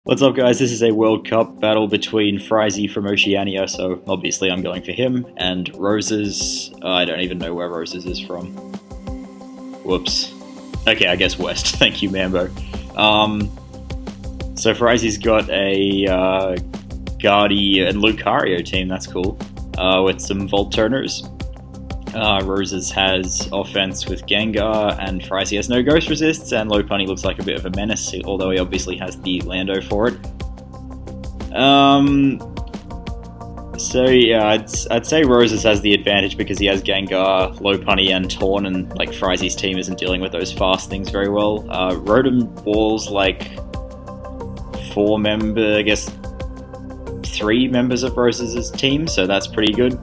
What's up, guys? This is a World Cup battle between Frizy from Oceania, so obviously I'm going for him, and Rozes. I don't even know where Rozes is from. Whoops. Okay, I guess West. Thank you, Mambo. So Frizy's got a Guardi and Lucario team, that's cool, with some Volt Turners. Rozes has offense with Gengar, and Frizy has no Ghost Resists, and Lopunny looks like a bit of a menace, although he obviously has the Lando for it. So yeah, I'd say Rozes has the advantage because he has Gengar, Lopunny, and Torn, and like Frizy's team isn't dealing with those fast things very well. Rotom Wall's like 3 members of Rozes' team, so that's pretty good.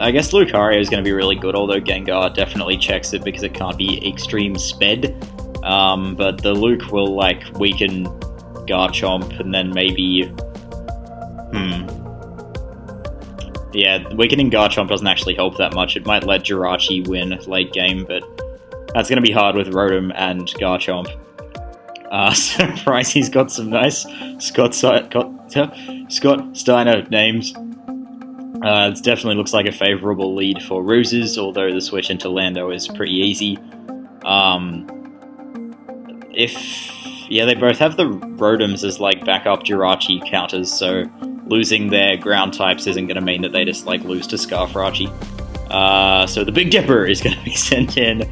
I guess Lucario is going to be really good, although Gengar definitely checks it because it can't be extreme sped. But the Luke will like weaken Garchomp, and then maybe... Yeah, weakening Garchomp doesn't actually help that much. It might let Jirachi win late game, but that's going to be hard with Rotom and Garchomp. So Frizy's got some nice Scott Steiner names. It definitely looks like a favourable lead for Rozes, although the switch into Lando is pretty easy. They both have the Rotoms as like backup Jirachi counters, so losing their ground types isn't going to mean that they just like lose to Scarfrachi. So the Big Dipper is going to be sent in,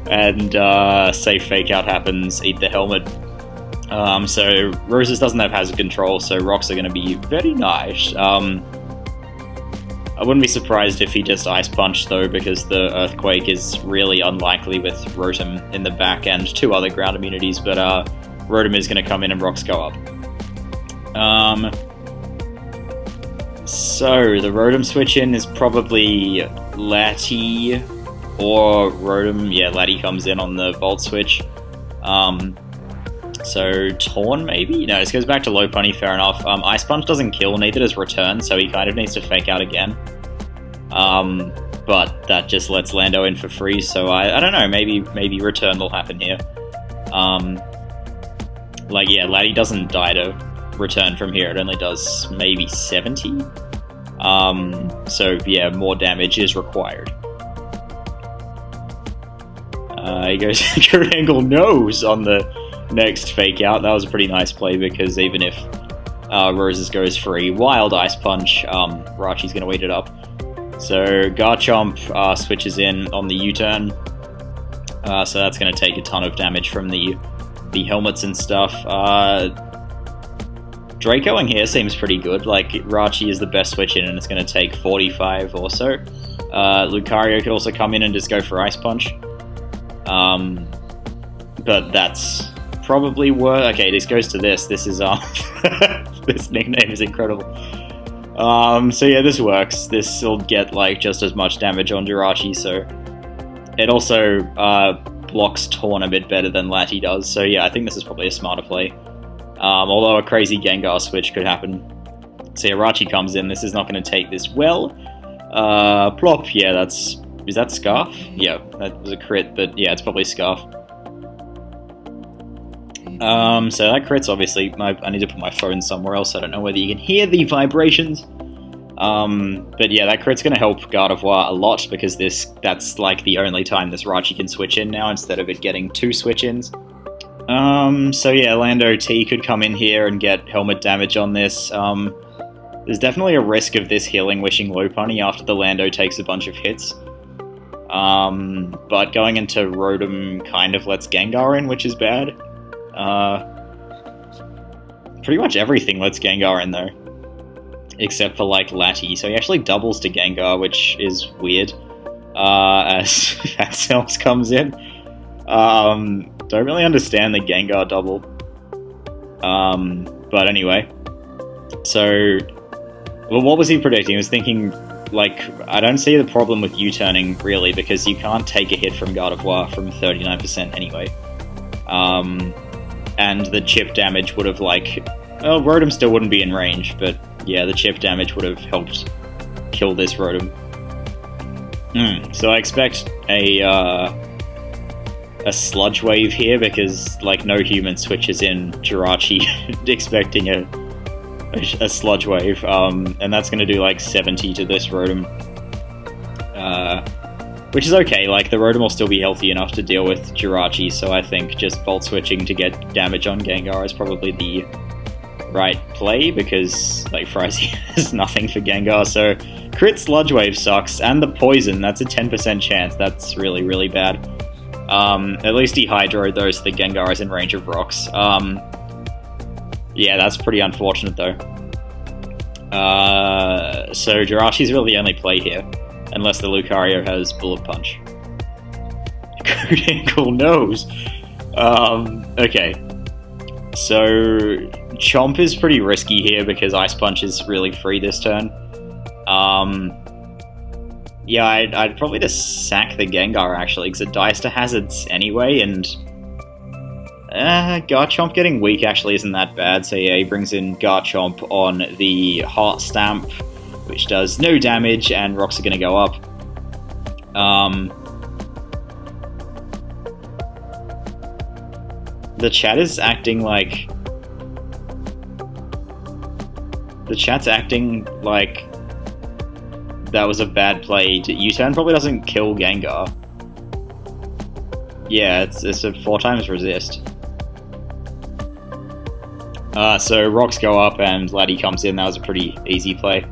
and say Fake Out happens, eat the helmet. So Rozes doesn't have hazard control, so rocks are going to be very nice. I wouldn't be surprised if he just Ice Punched, though, because the Earthquake is really unlikely with Rotom in the back and 2 other ground immunities, but Rotom is going to come in and rocks go up. So the Rotom switch-in is probably Lati or Rotom. Yeah, Lati comes in on the Volt switch. So Torn, maybe? No, this goes back to Lopunny, fair enough. Ice Punch doesn't kill, neither does Return, so he kind of needs to Fake Out again. But that just lets Lando in for free, so I don't know, maybe Return will happen here. Lati doesn't die to Return from here, it only does maybe 70. So yeah, more damage is required. He goes good angle nose on the next Fake Out. That was a pretty nice play because even if Rozes goes free, Wild Ice Punch, Rachi's going to wait it up. So Garchomp switches in on the U-turn, so that's going to take a ton of damage from the helmets and stuff. Dracoing here seems pretty good. Like, Rachi is the best switch in, and it's going to take 45 or so. Lucario could also come in and just go for Ice Punch. But that's probably worth... Okay, this goes to this. This is, this nickname is incredible. So yeah, this works. This will get, like, just as much damage on Jirachi, so... It also, blocks Torn a bit better than Lati does, so yeah, I think this is probably a smarter play. Although a crazy Gengar switch could happen. So yeah, Rachi comes in. This is not going to take this well. Plop, yeah, is that Scarf? Yeah, that was a crit, but yeah, it's probably Scarf. So that crit's obviously... I need to put my phone somewhere else. I don't know whether you can hear the vibrations. But yeah, that crit's going to help Gardevoir a lot because that's like the only time this Rachi can switch in now instead of it getting 2 switch-ins. So yeah, Lando T could come in here and get helmet damage on this. There's definitely a risk of this healing Wishing Lopunny after the Lando takes a bunch of hits. But going into Rotom kind of lets Gengar in, which is bad. Pretty much everything lets Gengar in, though. Except for, like, Lati. So he actually doubles to Gengar, which is weird. As Fat Cells comes in. Don't really understand the Gengar double. But anyway. So, well, what was he predicting? He was thinking, like, I don't see the problem with U-turning, really, because you can't take a hit from Gardevoir from 39% anyway. And the chip damage would have, like... Well, Rotom still wouldn't be in range, but yeah, the chip damage would have helped kill this Rotom. So I expect a a sludge wave here because like no human switches in Jirachi expecting a sludge wave, and that's going to do like 70 to this Rotom, which is okay. Like the Rotom will still be healthy enough to deal with Jirachi, so I think just Volt switching to get damage on Gengar is probably the right play because like Frizy has nothing for Gengar, so crit sludge wave sucks, and the poison, that's a 10% chance. That's really, really bad. At least he hydroed though, so the Gengar is in range of rocks. Yeah, that's pretty unfortunate though. So Jirachi's really the only play here, unless the Lucario has Bullet Punch. Good ankle nose. Okay. So Chomp is pretty risky here because Ice Punch is really free this turn. Yeah, I'd probably just sack the Gengar actually, because it dies to hazards anyway, and Garchomp getting weak actually isn't that bad. So yeah, he brings in Garchomp on the Heart Stamp, which does no damage, and rocks are going to go up. The chat is acting like... The chat's acting like that was a bad play. U-turn probably doesn't kill Gengar. Yeah, it's a 4 times resist. So rocks go up and Laddie comes in. That was a pretty easy play.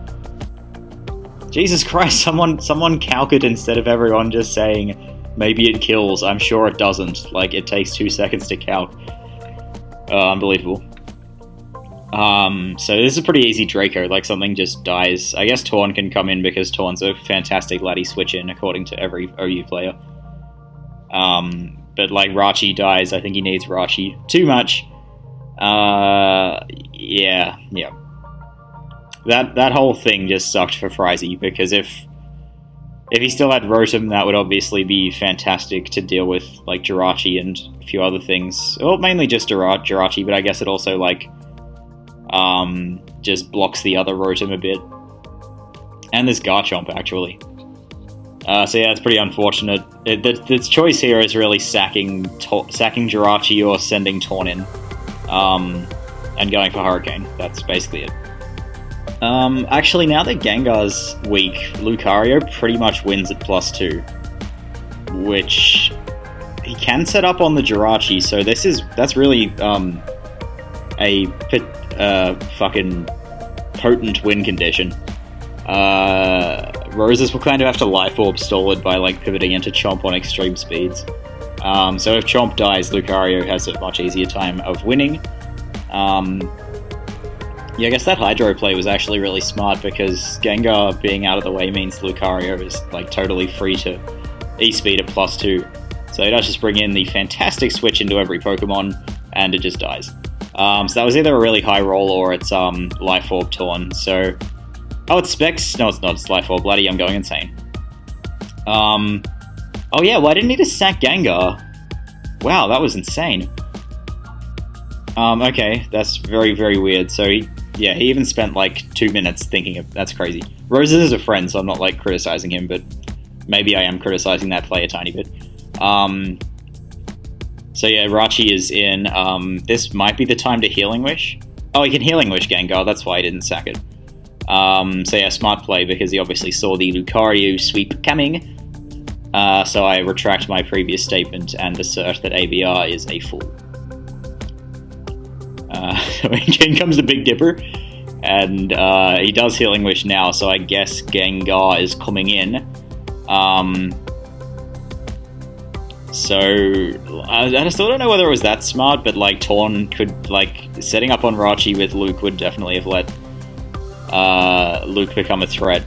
Jesus Christ, someone calc it instead of everyone just saying maybe it kills. I'm sure it doesn't. Like, it takes 2 seconds to calc. Unbelievable. So this is a pretty easy Draco, like something just dies. I guess Torn can come in because Torn's a fantastic Laddie switch-in according to every OU player. But like Rachi dies, I think he needs Rachi. Too much. Yeah. That whole thing just sucked for Frizy, because if he still had Rotom, that would obviously be fantastic to deal with, like Jirachi and a few other things. Well, mainly just Jirachi, but I guess it also like just blocks the other Rotom a bit. And there's Garchomp, actually. So yeah, it's pretty unfortunate. The choice here is really sacking Jirachi or sending Torn in. And going for Hurricane. That's basically it. Actually, now that Gengar's weak, Lucario pretty much wins at +2. Which he can set up on the Jirachi, so that's really a fucking potent win condition. Rozes will kind of have to Life Orb stall it by like pivoting into Chomp on extreme speeds. So if Chomp dies, Lucario has a much easier time of winning. Yeah, I guess that Hydro play was actually really smart because Gengar being out of the way means Lucario is like totally free to E-speed at +2. So it does just bring in the fantastic switch into every Pokemon, and it just dies. So that was either a really high roll or it's Life Orb Torn. So, oh, it's Specs. No, it's not. It's Life Orb. Bloody, I'm going insane. Oh yeah, why didn't he just sack Gengar? Wow, that was insane. Okay, that's very, very weird. So he even spent like 2 minutes thinking of... That's crazy. Rozes is a friend, so I'm not like criticizing him, but maybe I am criticizing that play a tiny bit. So yeah, Rachi is in. This might be the time to Healing Wish. Oh, he can Healing Wish Gengar, that's why he didn't sack it. So yeah, smart play, because he obviously saw the Lucario sweep coming. So I retract my previous statement and assert that ABR is a fool. In comes the Big Dipper, and he does Healing Wish now, so I guess Gengar is coming in. So I still don't know whether it was that smart, but like Torn could, like, setting up on Rachi with Luke would definitely have let Luke become a threat.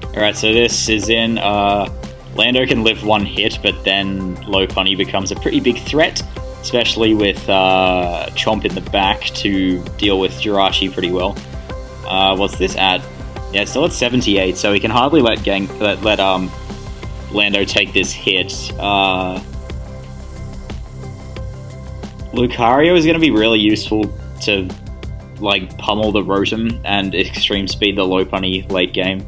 Alright, so this is in. Lando can live 1 hit, but then Lopunny becomes a pretty big threat, especially with Chomp in the back to deal with Jirachi pretty well. What's this at? Yeah, it's still at 78, so he can hardly let Lando take this hit. Lucario is going to be really useful to like pummel the Rotom and extreme speed the Lopunny late game.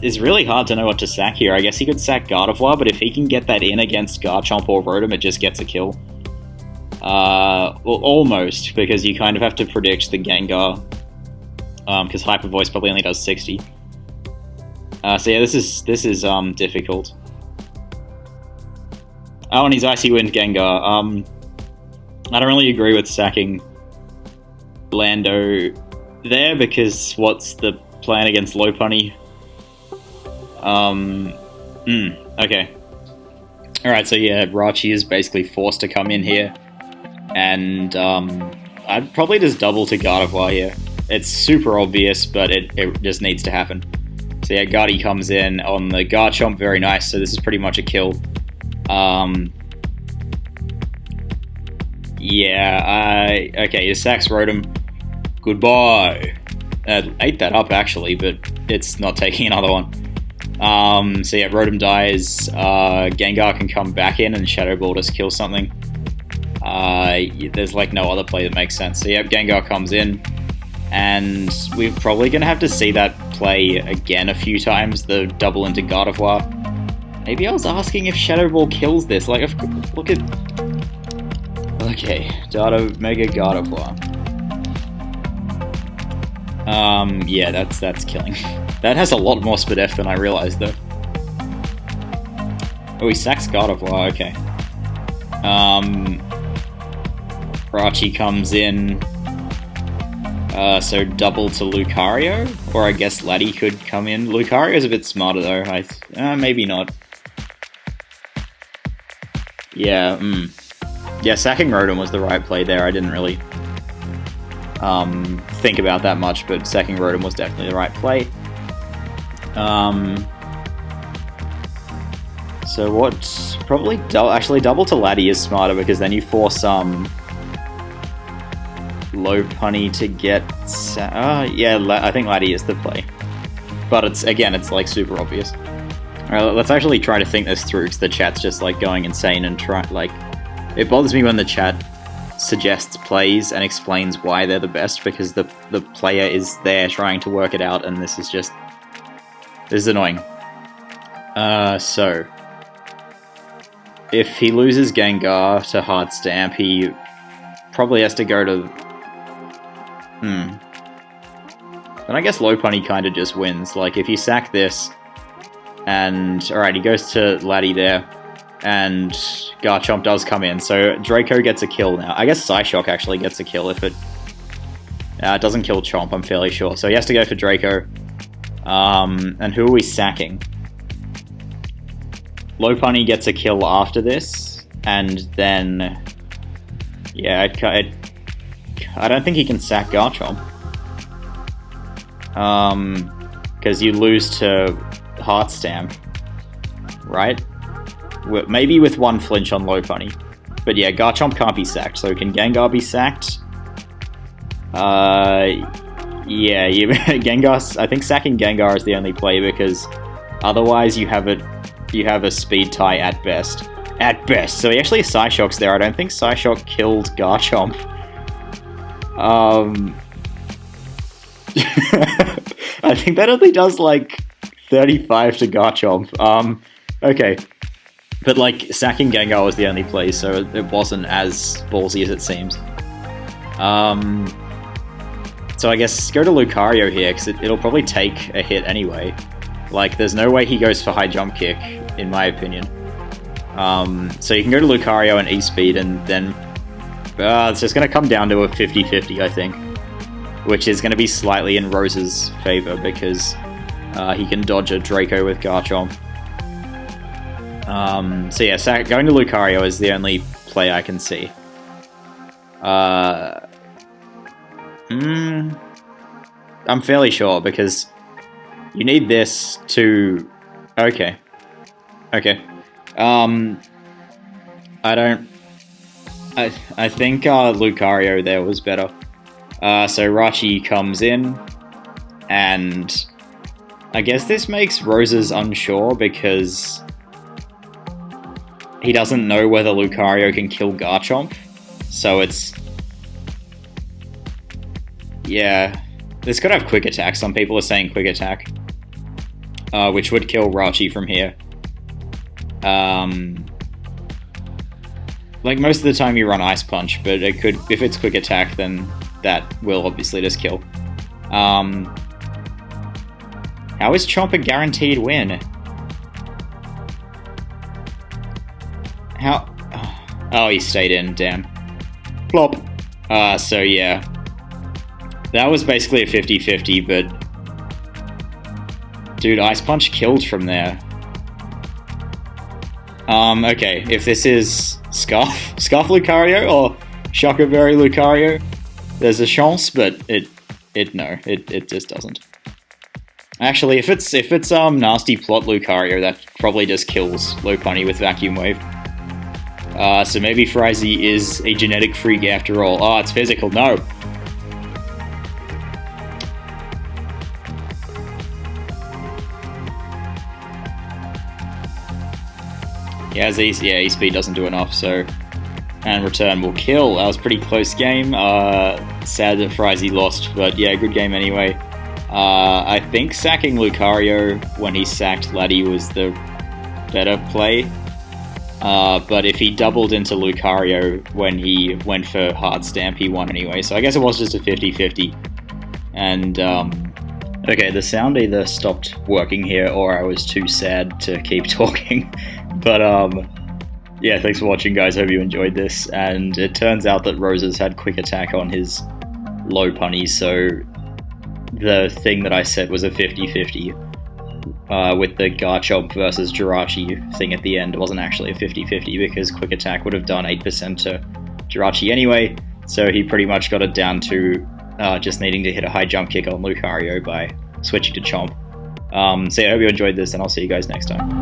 it's really hard to know what to sack here. I guess he could sack Gardevoir, but if he can get that in against Garchomp or Rotom, it just gets a kill. Well, almost, because you kind of have to predict the Gengar. Because Hyper Voice probably only does 60. So yeah, this is difficult. Oh, and he's Icy Wind Gengar. I don't really agree with sacking Lando there, because what's the plan against Lopunny? Okay. Alright, so yeah, Rachi is basically forced to come in here, and I'd probably just double to Gardevoir here. It's super obvious, but it just needs to happen. So yeah, Gardy comes in on the Garchomp, very nice, so this is pretty much a kill. Okay, his sacks Rotom. Goodbye. Ate that up, actually, but it's not taking another one. So yeah, Rotom dies. Gengar can come back in and Shadow Ball just kill something. There's like no other play that makes sense. So yeah, Gengar comes in, and we're probably going to have to see that play again a few times, the double into Gardevoir. Maybe I was asking if Shadow Ball kills this. Like, look at... Okay, Mega Gardevoir. Yeah, that's killing. That has a lot more Spadef than I realized, though. Oh, he sacks Gardevoir, okay. Rachi comes in. So double to Lucario? Or I guess Laddie could come in. Lucario's a bit smarter, though. Maybe not. Yeah, Yeah, sacking Rotom was the right play there. I didn't really think about that much, but sacking Rotom was definitely the right play. So what? Probably actually double to Laddie is smarter, because then you force Lopunny to get... yeah, I think Laddie is the play. But it's like super obvious. Alright, let's actually try to think this through, because the chat's just like going insane and it bothers me when the chat suggests plays and explains why they're the best, because the player is there trying to work it out, and this is annoying. So if he loses Gengar to Heart Stamp, he probably has to go to... Then I guess Lopunny kind of just wins. Like, if you sack this, and... Alright, he goes to Laddie there, and Garchomp does come in, so Draco gets a kill now. I guess Psyshock actually gets a kill if it doesn't kill Chomp, I'm fairly sure. So he has to go for Draco. And who are we sacking? Lopunny gets a kill after this, and then... Yeah, I don't think he can sack Garchomp. Because you lose to Heart Stamp, right? Maybe with one flinch on Lopunny. But yeah, Garchomp can't be sacked, so can Gengar be sacked? Yeah, Gengar... I think sacking Gengar is the only play, because otherwise you have a speed tie at best. At best. So he actually Psyshock's there. I don't think Psyshock killed Garchomp. I think that only does like 35 to Garchomp. Okay. But like, sacking Gengar was the only play, so it wasn't as ballsy as it seems. So I guess go to Lucario here, because it'll probably take a hit anyway. Like, there's no way he goes for high jump kick, in my opinion. So you can go to Lucario and E-Speed, and then... it's just going to come down to a 50-50, I think. Which is going to be slightly in Rose's favor, because he can dodge a Draco with Garchomp. So yeah, going to Lucario is the only play I can see. I'm fairly sure, because you need this to... Okay. I think Lucario there was better. So Rachi comes in, and I guess this makes Rozes unsure, because he doesn't know whether Lucario can kill Garchomp. So it's... Yeah. This could have quick attack. Some people are saying quick attack. which would kill Rachi from here. Like, most of the time you run Ice Punch, but it could, if it's Quick Attack, then that will obviously just kill. How is Chomp a guaranteed win? How? Oh, he stayed in, damn. Plop. So yeah. That was basically a 50-50, but... Dude, Ice Punch killed from there. Okay, if this is Scarf Lucario or Shocker Berry Lucario, there's a chance, but it just doesn't. Actually, if it's Nasty Plot Lucario, that probably just kills Lopunny with Vacuum Wave. So maybe Frizy is a genetic freak after all. Oh, it's physical, no! Yeah, E-Speed doesn't do enough, so... And Return will kill. That was a pretty close game. Sad that Frizy lost, but yeah, good game anyway. I think sacking Lucario when he sacked Laddie was the better play. But if he doubled into Lucario when he went for Hard Stamp, he won anyway. So I guess it was just a 50-50. And, okay, the sound either stopped working here or I was too sad to keep talking. But, yeah, thanks for watching, guys. Hope you enjoyed this. And it turns out that Rozes had Quick Attack on his Lopunny, so the thing that I said was a 50-50 with the Garchomp versus Jirachi thing at the end. It wasn't actually a 50-50 because Quick Attack would have done 8% to Jirachi anyway, so he pretty much got it down to just needing to hit a high jump kick on Lucario by switching to Chomp. So yeah, I hope you enjoyed this, and I'll see you guys next time.